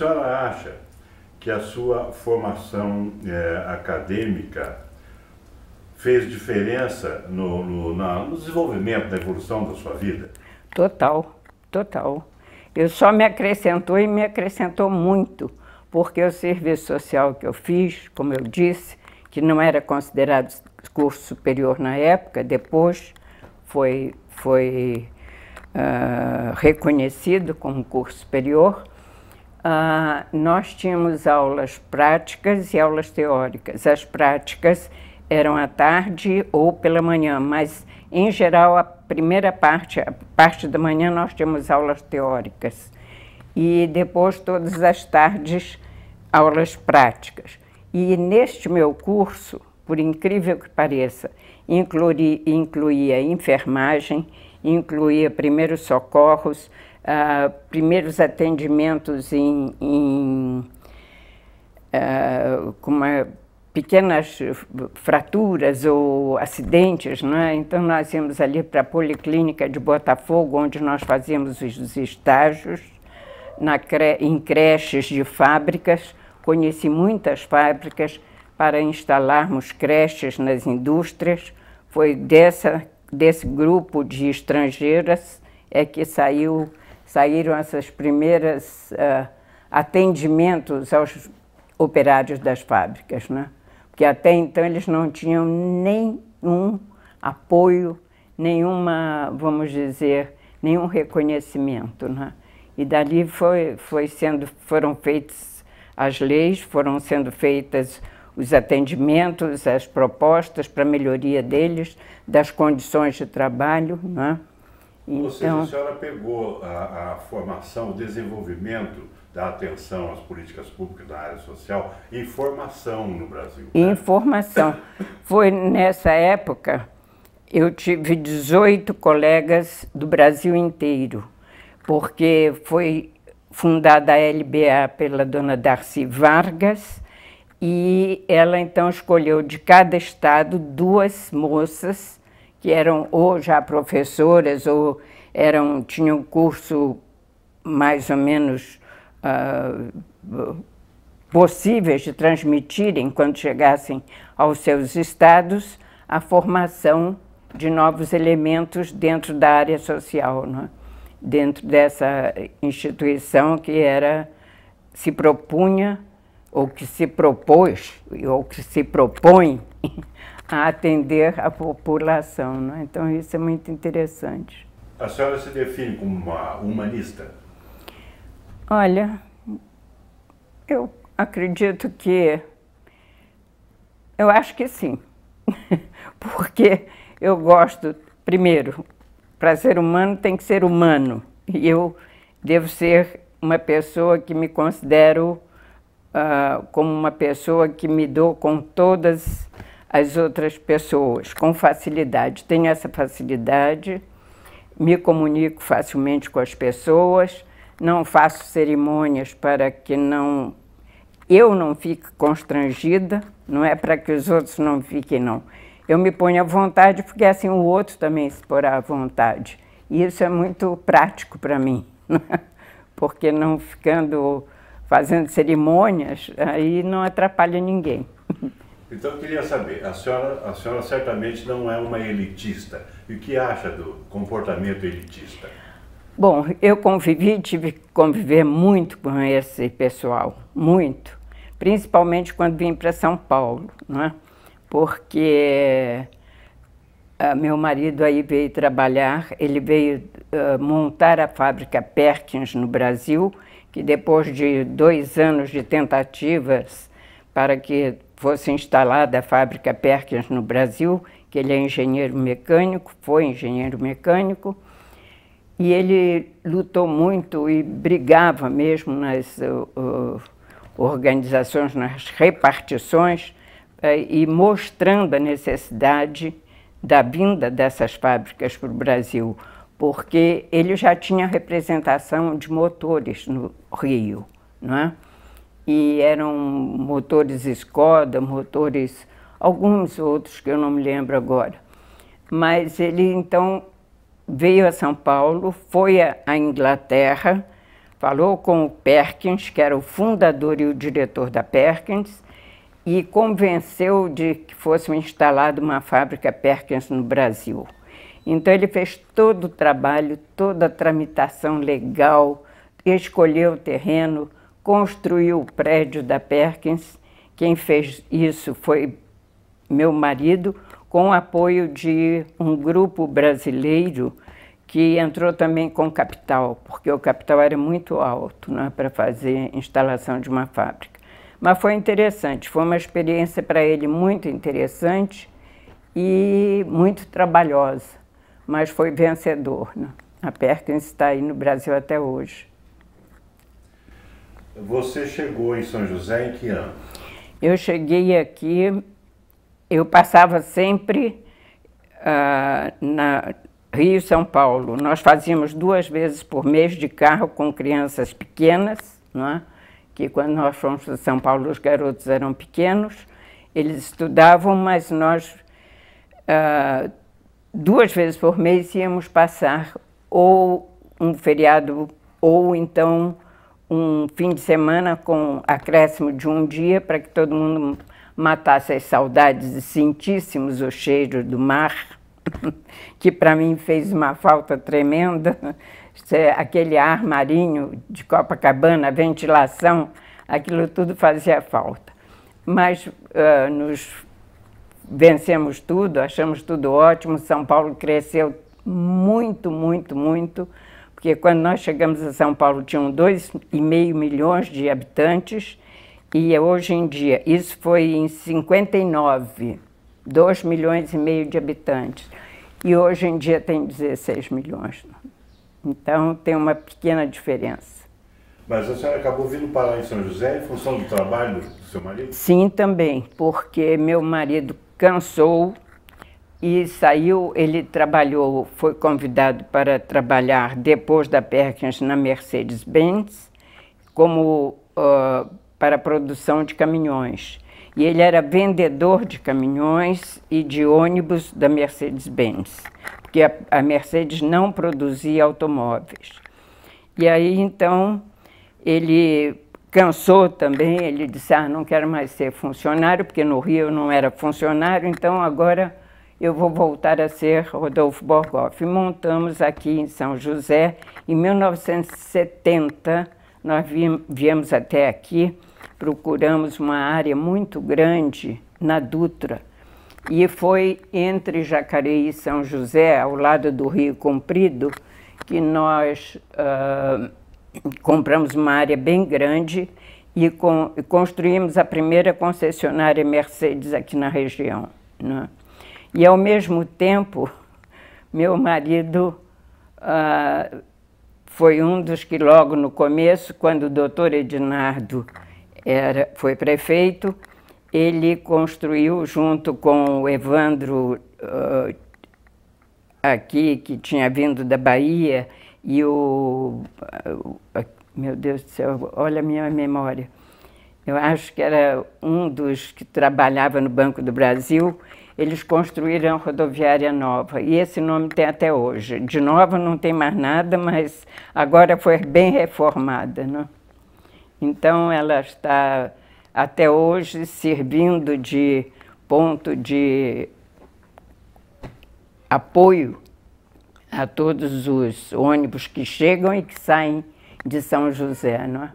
senhora acha que a sua formação acadêmica fez diferença no desenvolvimento, da evolução da sua vida? Total, total. Eu só me acrescentou e me acrescentou muito, porque o serviço social que eu fiz, como eu disse, que não era considerado curso superior na época, depois foi reconhecido como curso superior. Nós tínhamos aulas práticas e aulas teóricas. As práticas eram à tarde ou pela manhã, mas, em geral, a primeira parte, a parte da manhã, nós tínhamos aulas teóricas. E depois, todas as tardes, aulas práticas. E neste meu curso, por incrível que pareça, incluía enfermagem, incluía primeiros socorros, primeiros atendimentos com pequenas fraturas ou acidentes, não é? Então nós íamos ali para a Policlínica de Botafogo, onde nós fazíamos os estágios, em creches de fábricas. Conheci muitas fábricas para instalarmos creches nas indústrias. Foi desse grupo de estrangeiras que saíram essas primeiras atendimentos aos operários das fábricas, né? Porque até então eles não tinham nenhum apoio, vamos dizer, nenhum reconhecimento, né? E dali foram feitas as leis, foram sendo feitas os atendimentos, as propostas para a melhoria deles, das condições de trabalho, né? Ou seja, a senhora pegou a formação, o desenvolvimento da atenção às políticas públicas da área social em formação no Brasil. Em formação. Foi nessa época, eu tive 18 colegas do Brasil inteiro, porque foi fundada a LBA pela dona Darcy Vargas, e ela então escolheu de cada estado 2 moças que eram ou já professoras ou tinham curso mais ou menos possíveis de transmitirem, quando chegassem aos seus estados, a formação de novos elementos dentro da área social, né? Dentro dessa instituição que se propunha, ou que se propôs, ou que se propõe a atender a população, né? Então isso é muito interessante. A senhora se define como uma humanista? Olha, eu acredito que... Eu acho que sim. Porque eu gosto, primeiro, para ser humano tem que ser humano. E eu devo ser uma pessoa que me considero como uma pessoa que me dou com todas as outras pessoas, com facilidade. Tenho essa facilidade, me comunico facilmente com as pessoas, não faço cerimônias para que eu não fique constrangida, não é para que os outros não fiquem, não. Eu me ponho à vontade porque assim o outro também se porá à vontade. E isso é muito prático para mim, porque não fazendo cerimônias, aí não atrapalha ninguém. Então eu queria saber, a senhora certamente não é uma elitista. E o que acha do comportamento elitista? Bom, eu tive que conviver muito com esse pessoal, muito. Principalmente quando vim para São Paulo, não é? Porque meu marido aí veio trabalhar, ele veio montar a fábrica Perkins no Brasil, que depois de 2 anos de tentativas para que fosse instalada a fábrica Perkins no Brasil, que ele é engenheiro mecânico, foi engenheiro mecânico, e ele lutou muito e brigava mesmo nas organizações, nas repartições, e mostrando a necessidade da vinda dessas fábricas para o Brasil, porque ele já tinha representação de motores no Rio, não é? E eram motores Skoda, motores, alguns outros que eu não me lembro agora. Mas ele, então, veio a São Paulo, foi à Inglaterra, falou com o Perkins, que era o fundador e o diretor da Perkins, e convenceu de que fosse instalada uma fábrica Perkins no Brasil. Então ele fez todo o trabalho, toda a tramitação legal, escolheu o terreno, construiu o prédio da Perkins. Quem fez isso foi meu marido, com o apoio de um grupo brasileiro que entrou também com capital, porque o capital era muito alto, né, para fazer instalação de uma fábrica. Mas foi interessante, foi uma experiência para ele muito interessante e muito trabalhosa, mas foi vencedor, né? A Perkins está aí no Brasil até hoje. Você chegou em São José em que ano? Eu cheguei aqui, eu passava sempre na Rio e São Paulo. Nós fazíamos 2 vezes por mês de carro com crianças pequenas, não é? Que quando nós fomos para São Paulo os garotos eram pequenos, eles estudavam, mas nós 2 vezes por mês íamos passar ou um feriado ou então um fim de semana com acréscimo de um dia para que todo mundo matasse as saudades e sentíssemos o cheiro do mar, que para mim fez uma falta tremenda. Aquele ar marinho de Copacabana, a ventilação, aquilo tudo fazia falta. Mas nos vencemos tudo, achamos tudo ótimo. São Paulo cresceu muito, muito, muito, porque quando nós chegamos a São Paulo tinham 2,5 milhões de habitantes e hoje em dia, isso foi em 59, 2,5 milhões de habitantes. E hoje em dia tem 16 milhões. Então tem uma pequena diferença. Mas a senhora acabou vindo parar em São José em função do trabalho do seu marido? Sim, também, porque meu marido cansou e saiu. Ele trabalhou, foi convidado para trabalhar depois da Perkins na Mercedes-Benz como para a produção de caminhões. E ele era vendedor de caminhões e de ônibus da Mercedes-Benz, porque a Mercedes não produzia automóveis. E aí, então, ele cansou também, ele disse, não quero mais ser funcionário, porque no Rio eu não era funcionário, então agora eu vou voltar a ser Rodolfo Borgoff. E montamos aqui em São José, em 1970, nós viemos até aqui, procuramos uma área muito grande na Dutra, e foi entre Jacareí e São José, ao lado do Rio Comprido, que nós compramos uma área bem grande e construímos a primeira concessionária Mercedes aqui na região, né? E, ao mesmo tempo, meu marido foi um dos que, logo no começo, quando o doutor Ednardo foi prefeito, ele construiu, junto com o Evandro, aqui, que tinha vindo da Bahia, e meu Deus do céu, olha a minha memória. Eu acho que era um dos que trabalhava no Banco do Brasil. Eles construíram a rodoviária nova, e esse nome tem até hoje. De nova não tem mais nada, mas agora foi bem reformada, né? Então ela está até hoje servindo de ponto de apoio a todos os ônibus que chegam e que saem de São José, não é?